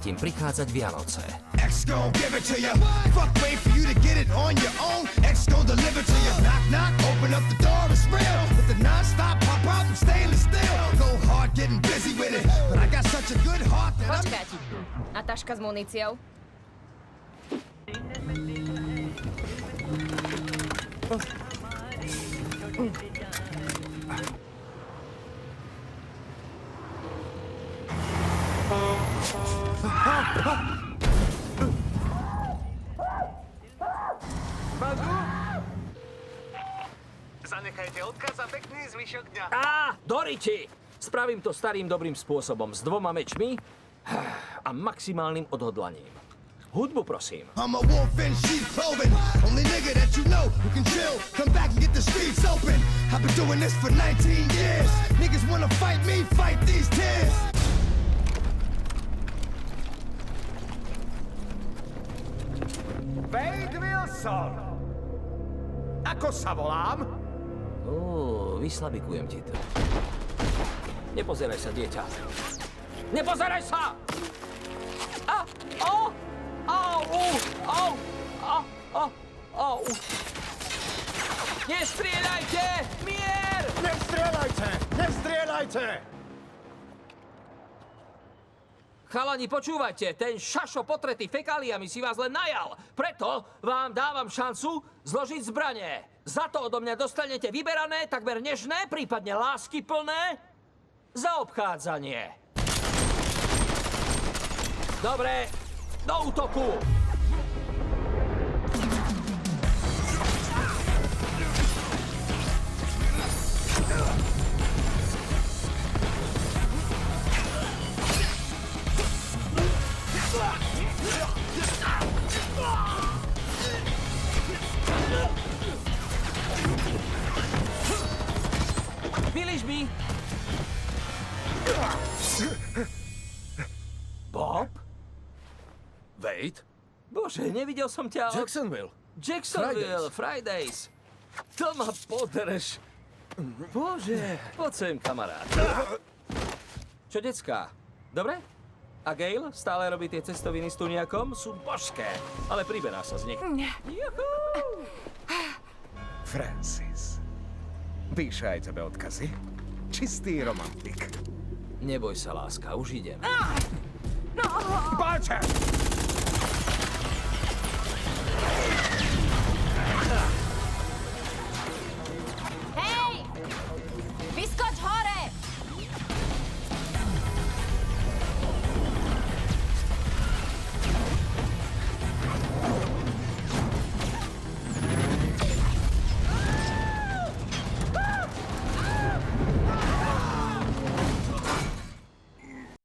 tým prichádzať Vianoce. X gon' give it to you. Fuck, wait for you to get it on your own. X gon' deliver to you. Knock, knock, open up the door, it's real. With the non-stop pop out from stainless steel. Go hard, getting busy with it. But I got such a good heart that I'm... Počkať. A taška s muníciou? Zanechajte odkaz a pekný zvyšok dňa. Doriti! Spravím to starým dobrým spôsobom s 2 mečmi a maximálnym odhodlaním. Hudbu prosím. I'm a wolf in sheep's clothing. Only nigga that you know who can chill. Come back and get the streets open. I've been doing this for 19 years. Niggas wanna fight me, fight these tears. Wade Wilson! Ako sa volám? Vyslabikujem ti to. Nepozeraj sa, dieťa. Nepozeraj sa! Nestrieľajte! Mier! Nestrieľajte! Nestrieľajte! Chalani, počúvajte, ten šašo potretý fekáliami si vás len najal. Preto vám dávam šancu zložiť zbranie. Za to odo mňa dostanete vyberané, takmer nežné, prípadne láskyplné zaobchádzanie. Dobre, do útoku! Vylíž mi! Bob? Wade? Bože, nevidel som ťa od... Jacksonville, Fridays. To ma podrž. Bože, poď sem, kamarát. Čo, decká? Dobre? A Gail stále robí tie cestoviny s tuniakom? Sú božské, ale priberá sa z nich. Juhu! Francis. Píše aj tebe odkazy? Čistý romantik. Neboj sa, láska, už idem. Páče!